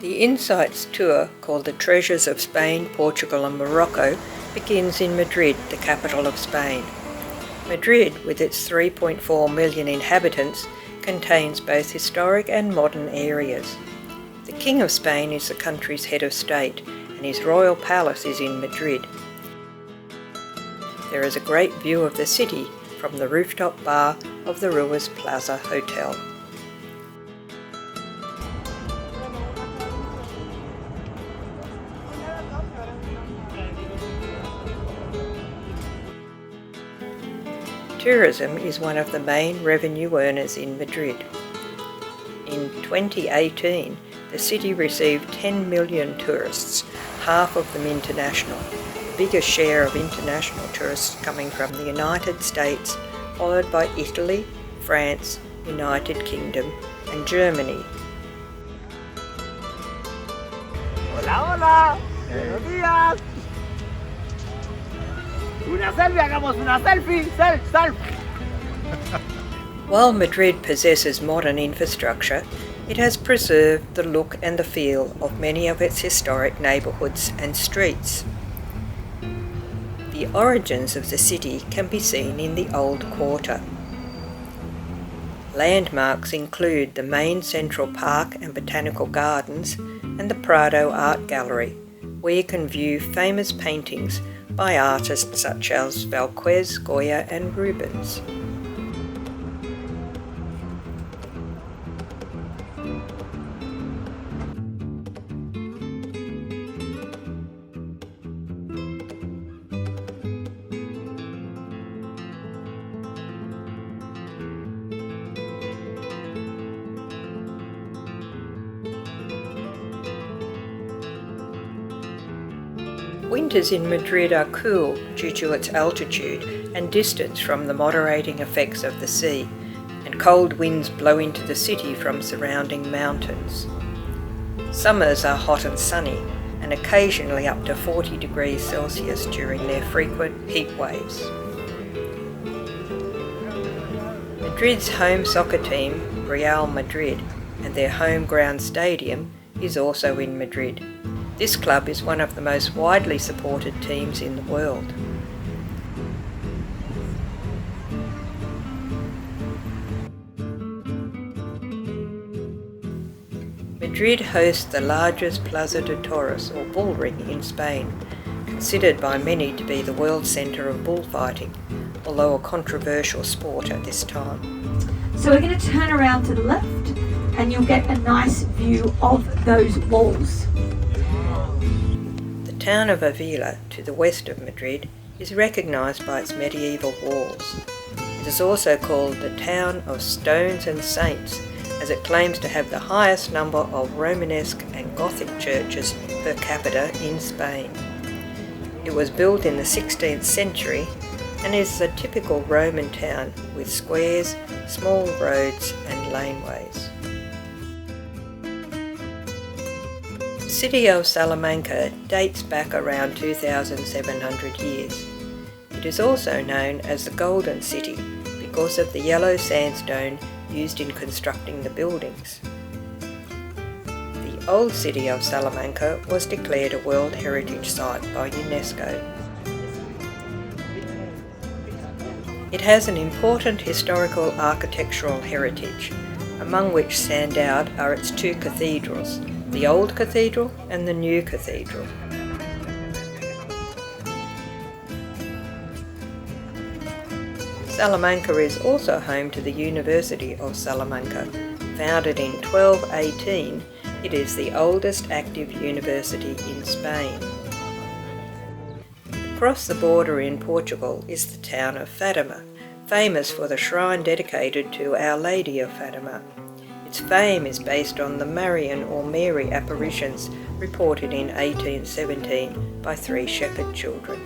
The Insights tour, called the Treasures of Spain, Portugal and Morocco, begins in Madrid, the capital of Spain. Madrid, with its 3.4 million inhabitants, contains both historic and modern areas. The King of Spain is the country's head of state, and his royal palace is in Madrid. There is a great view of the city from the rooftop bar of the Ruiz Plaza Hotel. Tourism is one of the main revenue earners in Madrid. In 2018, the city received 10 million tourists, half of them international, the biggest share of international tourists coming from the United States, followed by Italy, France, United Kingdom and Germany. Hola, hola, buenos días. Una selfie, hagamos una selfie, selfie. While Madrid possesses modern infrastructure, it has preserved the look and the feel of many of its historic neighbourhoods and streets. The origins of the city can be seen in the Old Quarter. Landmarks include the main Central Park and Botanical Gardens and the Prado Art Gallery, where you can view famous paintings by artists such as Velázquez, Goya and Rubens. Winters in Madrid are cool due to its altitude and distance from the moderating effects of the sea, and cold winds blow into the city from surrounding mountains. Summers are hot and sunny, and occasionally up to 40 degrees Celsius during their frequent heat waves. Madrid's home soccer team, Real Madrid, and their home ground stadium is also in Madrid. This club is one of the most widely supported teams in the world. Madrid hosts the largest Plaza de Toros, or bull ring, in Spain, considered by many to be the world centre of bullfighting, although a controversial sport at this time. So we're going to turn around to the left and you'll get a nice view of those walls. The town of Avila, to the west of Madrid, is recognised by its medieval walls. It is also called the town of stones and saints, as it claims to have the highest number of Romanesque and Gothic churches per capita in Spain. It was built in the 16th century and is a typical Roman town with squares, small roads and laneways. The city of Salamanca dates back around 2,700 years. It is also known as the Golden City because of the yellow sandstone used in constructing the buildings. The old city of Salamanca was declared a World Heritage Site by UNESCO. It has an important historical architectural heritage, among which stand out are its two cathedrals, the Old Cathedral and the New Cathedral. Salamanca is also home to the University of Salamanca. Founded in 1218, it is the oldest active university in Spain. Across the border in Portugal is the town of Fatima, famous for the shrine dedicated to Our Lady of Fatima. Its fame is based on the Marian or Mary apparitions reported in 1817 by 3 shepherd children.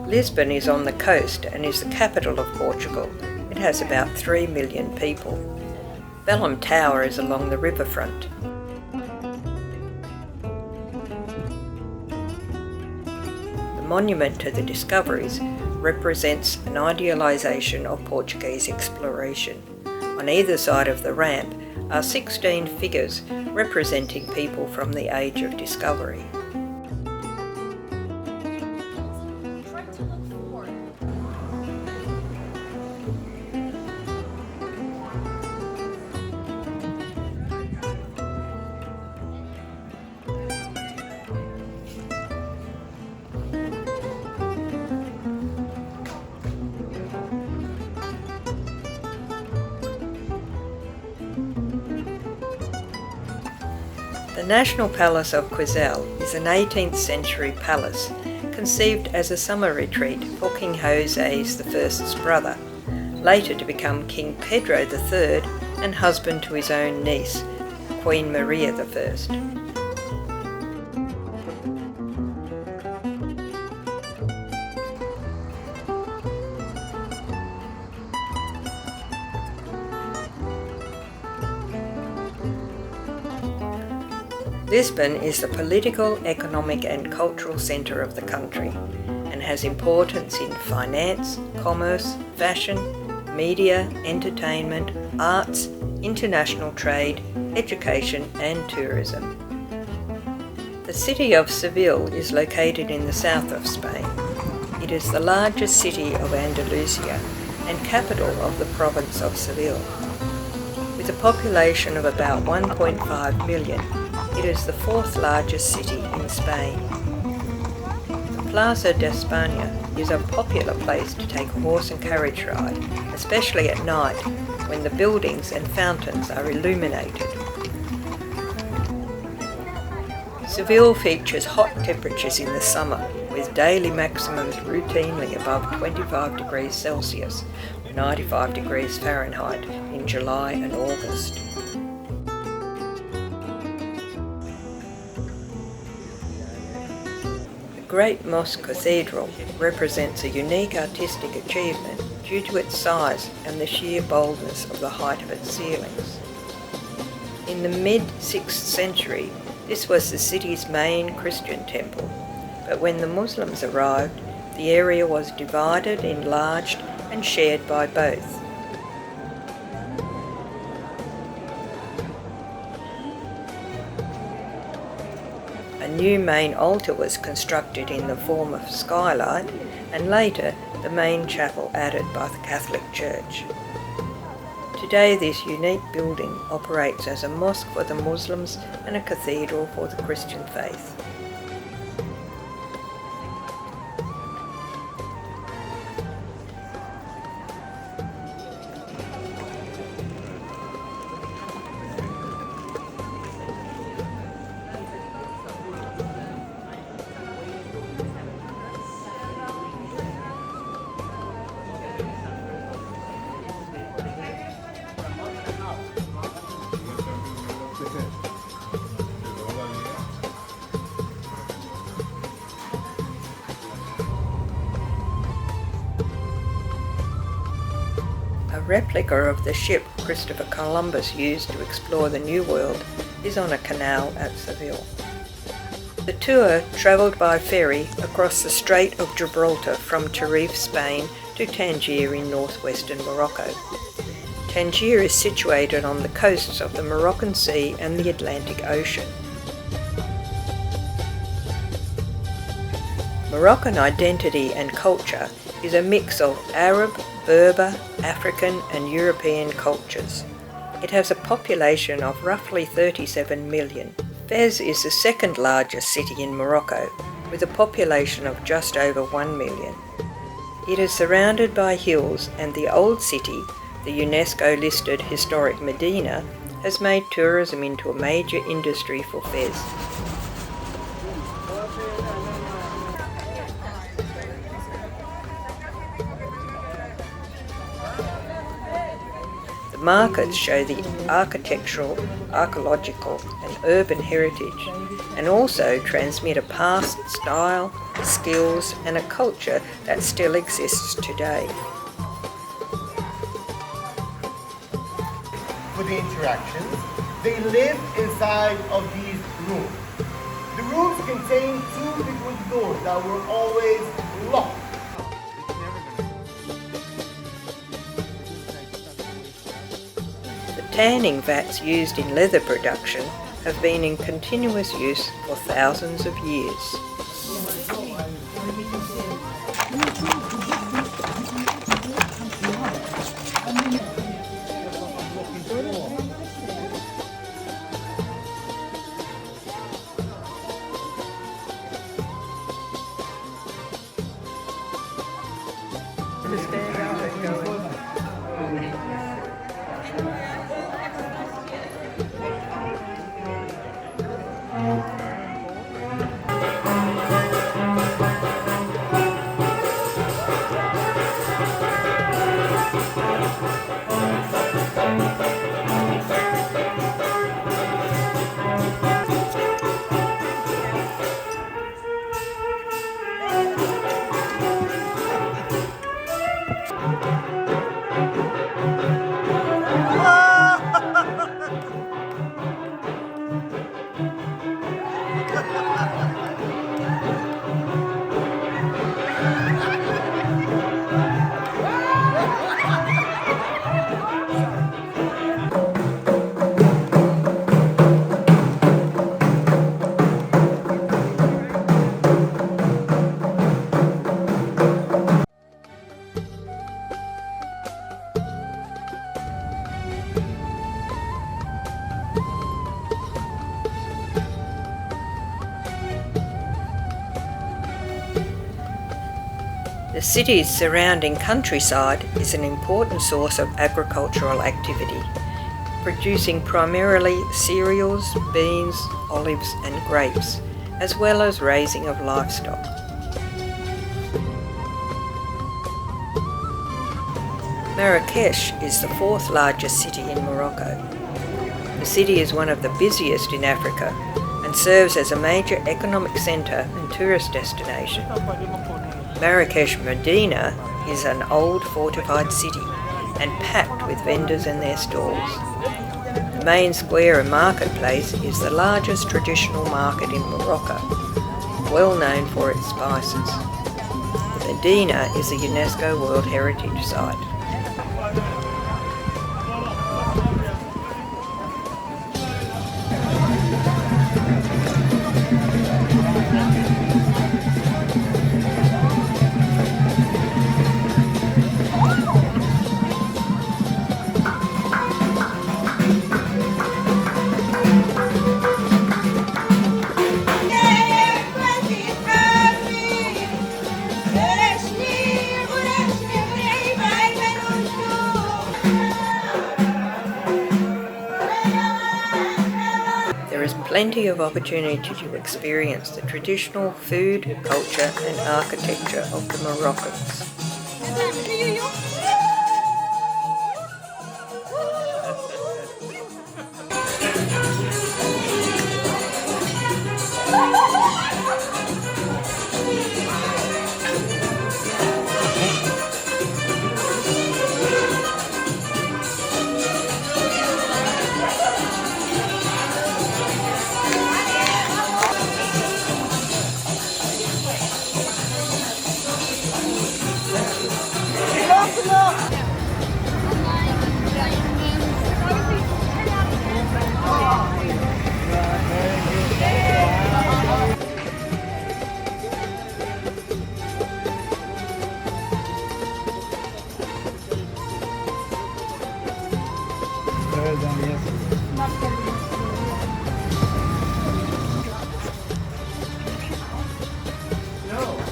Lisbon is on the coast and is the capital of Portugal. It has about 3 million people. Belém Tower is along the riverfront. The monument to the discoveries, represents an idealisation of Portuguese exploration. On either side of the ramp are 16 figures representing people from the age of discovery. The National Palace of Quizal is an 18th century palace conceived as a summer retreat for King Jose I's brother, later to become King Pedro III and husband to his own niece, Queen Maria I. Lisbon is the political, economic and cultural centre of the country and has importance in finance, commerce, fashion, media, entertainment, arts, international trade, education and tourism. The city of Seville is located in the south of Spain. It is the largest city of Andalusia and capital of the province of Seville. With a population of about 1.5 million, it is the fourth largest city in Spain. The Plaza de España is a popular place to take a horse and carriage ride, especially at night when the buildings and fountains are illuminated. Seville features hot temperatures in the summer, with daily maximums routinely above 25 degrees Celsius, 95 degrees Fahrenheit in July and August. The Great Mosque Cathedral represents a unique artistic achievement due to its size and the sheer boldness of the height of its ceilings. In the mid-6th century, this was the city's main Christian temple, but when the Muslims arrived, the area was divided, enlarged and shared by both. A new main altar was constructed in the form of skylight and later the main chapel added by the Catholic Church. Today this unique building operates as a mosque for the Muslims and a cathedral for the Christian faith. A replica of the ship Christopher Columbus used to explore the New World is on a canal at Seville. The tour travelled by ferry across the Strait of Gibraltar from Tenerife, Spain to Tangier in northwestern Morocco. Tangier is situated on the coasts of the Moroccan Sea and the Atlantic Ocean. Moroccan identity and culture is a mix of Arab, Berber, African and European cultures. It has a population of roughly 37 million. Fez is the second largest city in Morocco, with a population of just over 1 million. It is surrounded by hills and the old city, the UNESCO-listed historic Medina, has made tourism into a major industry for Fez. The markets show the architectural, archaeological and urban heritage and also transmit a past style, skills and a culture that still exists today. For the interactions, they live inside of these rooms. The rooms contained two big wooden doors that were always locked. The tanning vats used in leather production have been in continuous use for thousands of years. The city's surrounding countryside is an important source of agricultural activity, producing primarily cereals, beans, olives and grapes, as well as raising of livestock. Marrakesh is the fourth largest city in Morocco. The city is one of the busiest in Africa and serves as a major economic centre and tourist destination. Marrakesh Medina is an old fortified city and packed with vendors and their stalls. The main square and marketplace is the largest traditional market in Morocco, well known for its spices. The Medina is a UNESCO World Heritage Site. There is plenty of opportunity to experience the traditional food, culture and architecture of the Moroccans.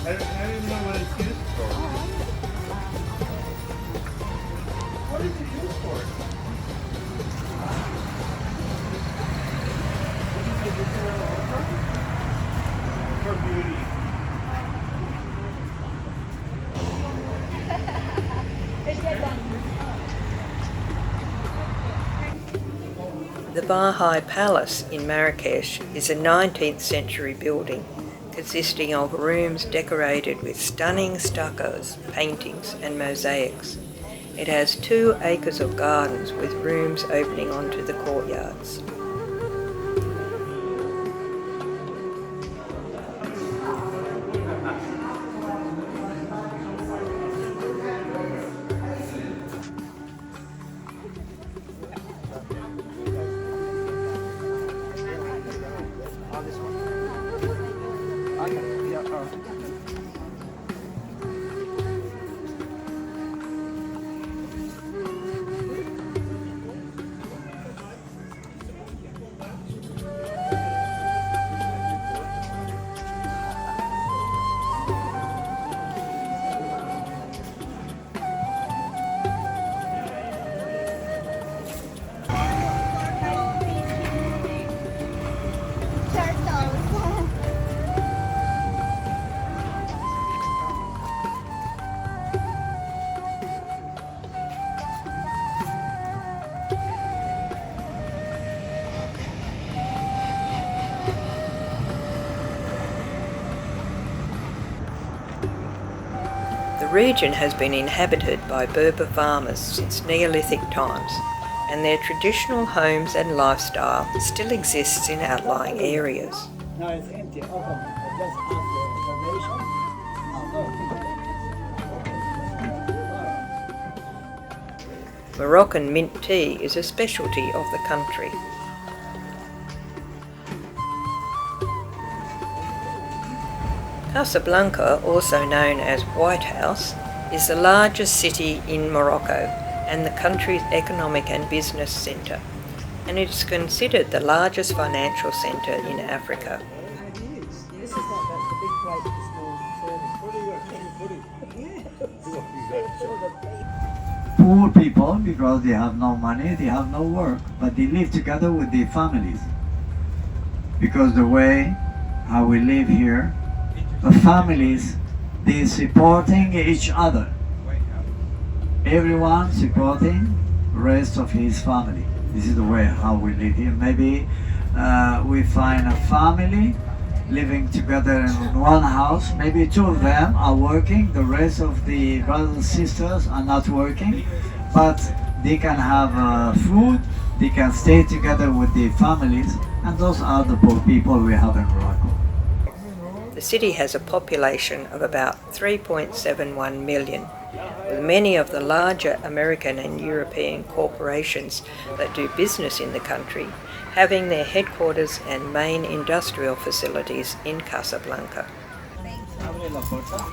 I don't even know what it's used for. What is it used for? For beauty. The Bahai Palace in Marrakesh is a 19th century building consisting of rooms decorated with stunning stuccos, paintings and mosaics. It has 2 acres of gardens with rooms opening onto the courtyards. The region has been inhabited by Berber farmers since Neolithic times, and their traditional homes and lifestyle still exists in outlying areas. No, it's empty. Open. Just ask the reservation. Moroccan mint tea is a specialty of the country. Casablanca, also known as White House, is the largest city in Morocco and the country's economic and business centre, and it is considered the largest financial centre in Africa. This is not the big plate, the small service. Poor people, because they have no money, they have no work, but they live together with their families. Because the way how we live here, the families, they're supporting each other. Everyone supporting the rest of his family. This is the way how we live here. Maybe we find a family living together in one house. Maybe two of them are working, the rest of the brothers and sisters are not working, but they can have food, they can stay together with their families, and those are the poor people we have in Morocco. The city has a population of about 3.71 million, with many of the larger American and European corporations that do business in the country having their headquarters and main industrial facilities in Casablanca.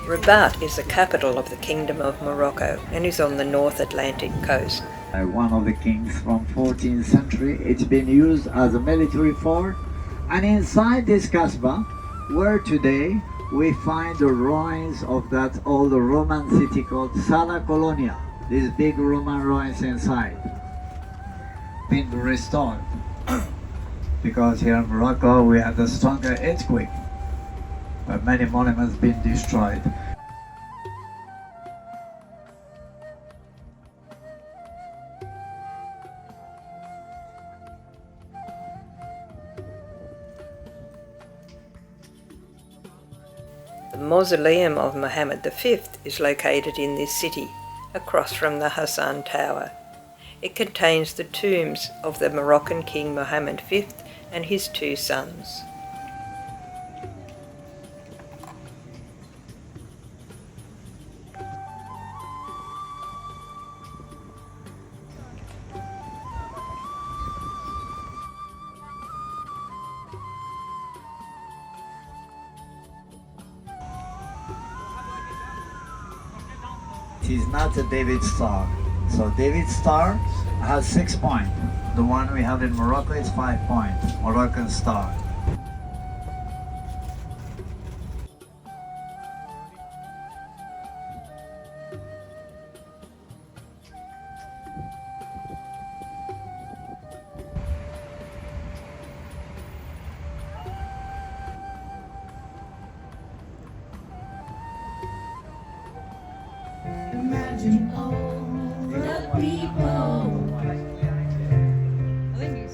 Rabat is the capital of the Kingdom of Morocco and is on the North Atlantic coast. One of the kings from 14th century, it's been used as a military fort, and inside this Casbah, where today we find the ruins of that old Roman city called Sala Colonia. These big Roman ruins inside, been restored. Because here in Morocco we had a stronger earthquake, where many monuments been destroyed. The mausoleum of Mohammed V is located in this city, across from the Hassan Tower. It contains the tombs of the Moroccan King Mohammed V and his two sons. It is not a David star. So David star has 6 points. The one we have in Morocco is 5 points. Moroccan star. Imagine all the people living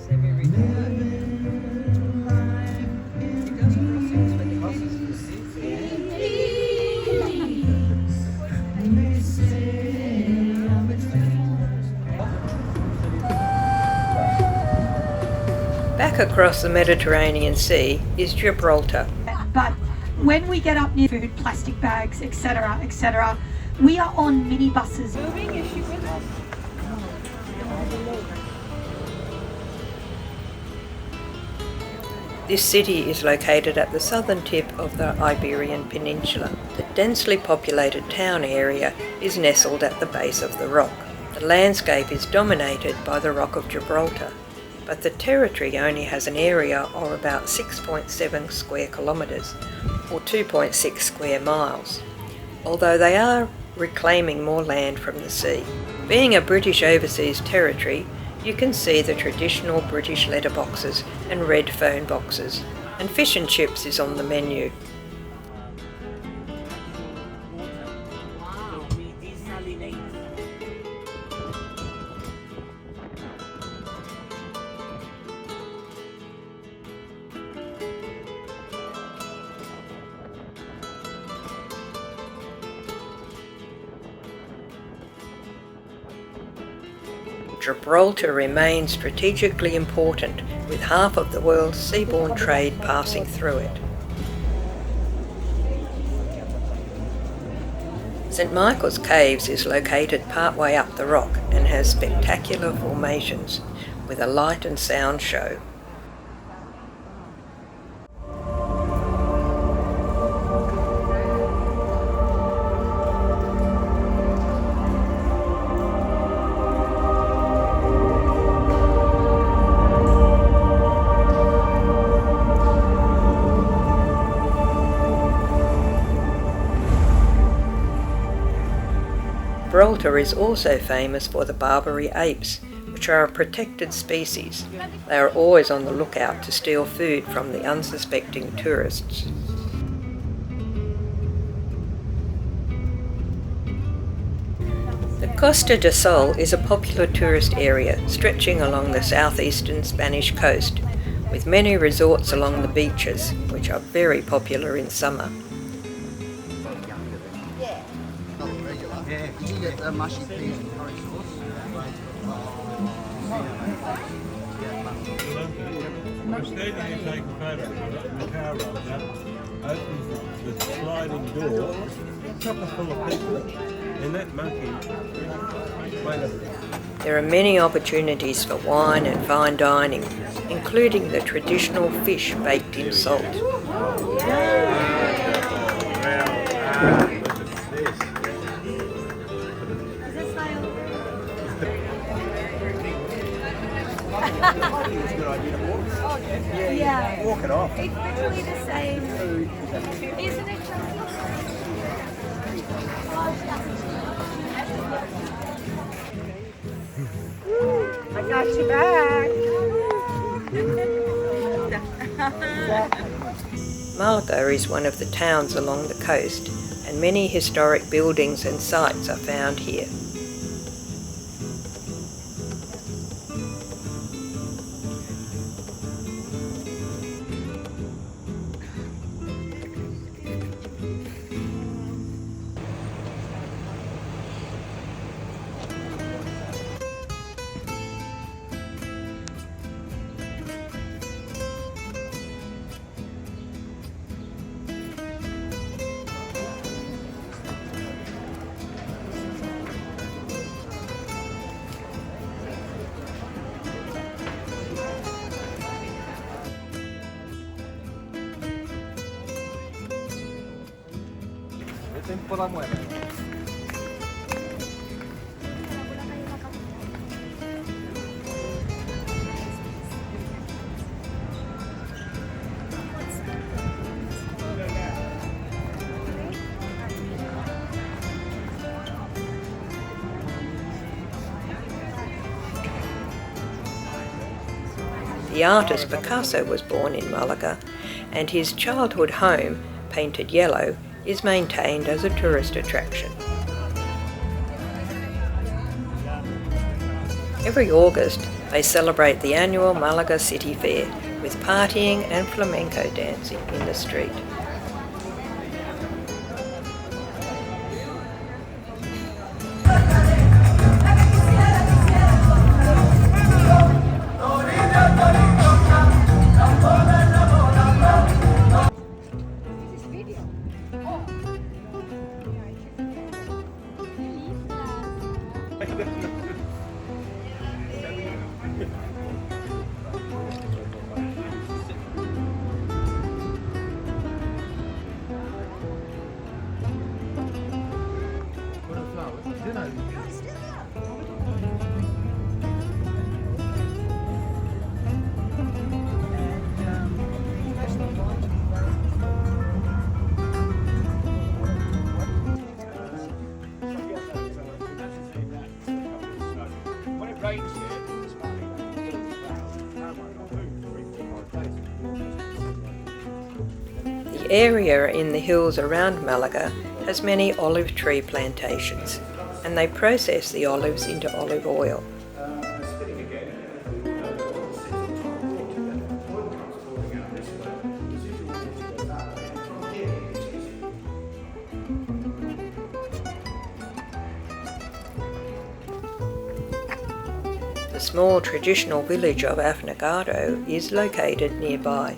life in peace. And they say I'm a Back across the Mediterranean Sea is Gibraltar. But when we get up near food, plastic bags, etc., we are on minibuses. This city is located at the southern tip of the Iberian Peninsula. The densely populated town area is nestled at the base of the rock. The landscape is dominated by the Rock of Gibraltar, but the territory only has an area of about 6.7 square kilometres, or 2.6 square miles, although they are reclaiming more land from the sea. Being a British overseas territory, you can see the traditional British letterboxes and red phone boxes, and fish and chips is on the menu. Gibraltar remains strategically important, with half of the world's seaborne trade passing through it. St Michael's Caves is located partway up the rock and has spectacular formations with a light and sound show. Gibraltar is also famous for the Barbary apes, which are a protected species. They are always on the lookout to steal food from the unsuspecting tourists. The Costa del Sol is a popular tourist area stretching along the southeastern Spanish coast, with many resorts along the beaches, which are very popular in summer. Did you get the mushy peas and curry sauce? Instead of you take a photo of the car rolls up, opens the sliding door, chocker full of people, and that monkey made a... There are many opportunities for wine and fine dining, including the traditional fish baked in salt. Yeah. Walk it off. It's literally the same, isn't it? I got you back. Malaga is one of the towns along the coast, and many historic buildings and sites are found here. Temporada muere. The artist Picasso was born in Malaga, and his childhood home, painted yellow, is maintained as a tourist attraction. Every August, they celebrate the annual Malaga City Fair with partying and flamenco dancing in the street. The area in the hills around Malaga has many olive tree plantations, and they process the olives into olive oil. The small traditional village of Afnagado is located nearby,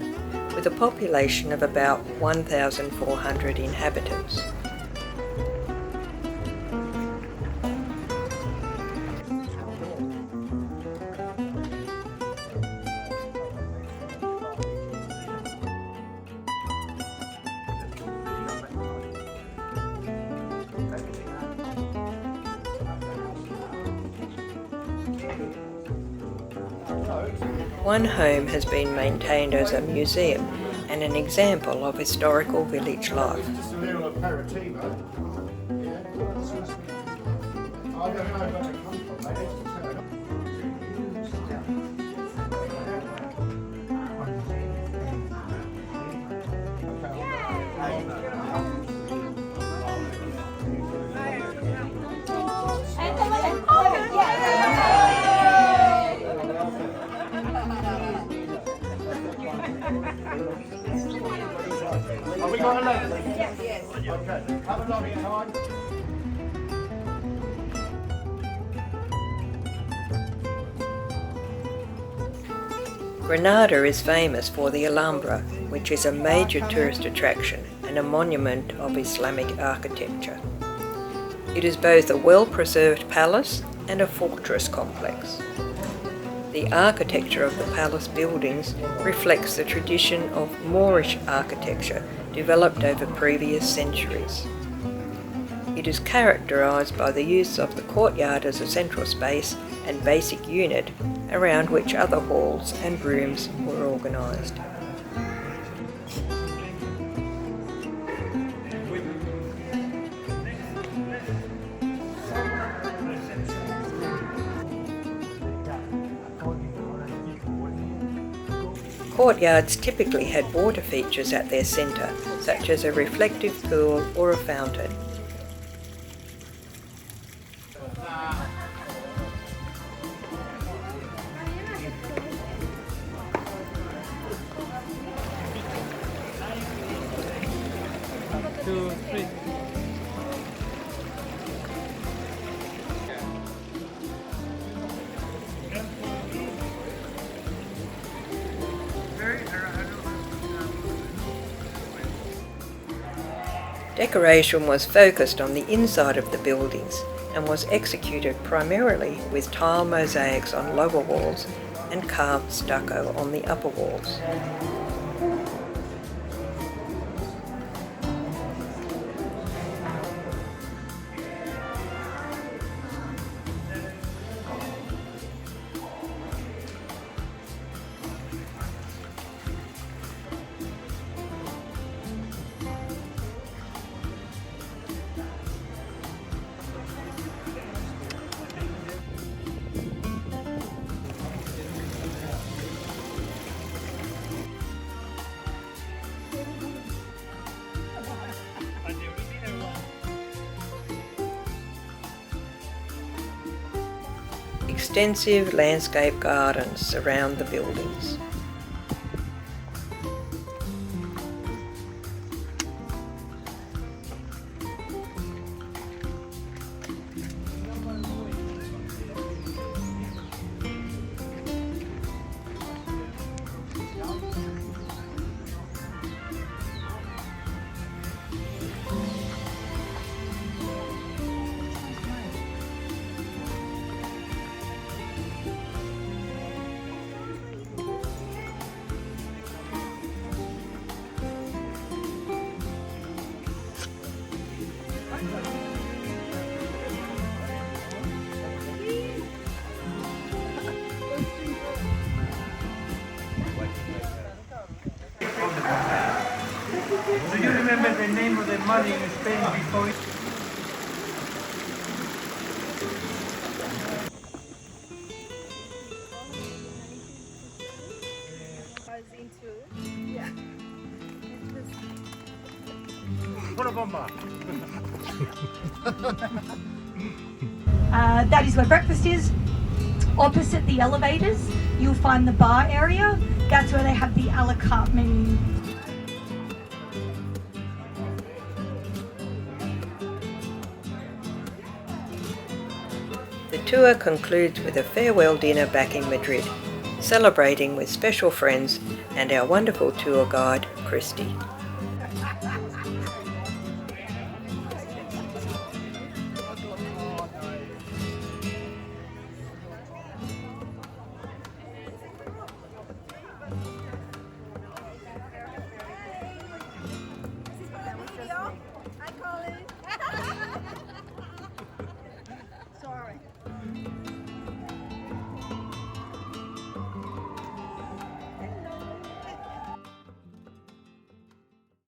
with a population of about 1,400 inhabitants. One home has been maintained as a museum and an example of historical village life. Just a little aperitivo. Yeah. I don't know where they come from. They used to turn up. Have we got a letter? Yes. Okay. Have a lovely time. Granada is famous for the Alhambra, which is a major tourist attraction and a monument of Islamic architecture. It is both a well-preserved palace and a fortress complex. The architecture of the palace buildings reflects the tradition of Moorish architecture developed over previous centuries. It is characterised by the use of the courtyard as a central space and basic unit around which other halls and rooms were organised. Courtyards typically had water features at their centre, such as a reflective pool or a fountain. Decoration was focused on the inside of the buildings and was executed primarily with tile mosaics on lower walls and carved stucco on the upper walls. Extensive landscape gardens surround the buildings. Do you remember the name of the money in Spain before it? That is where breakfast is. Opposite the elevators, you'll find the bar area. That's where they have the a la carte menu. The tour concludes with a farewell dinner back in Madrid, celebrating with special friends and our wonderful tour guide, Christy.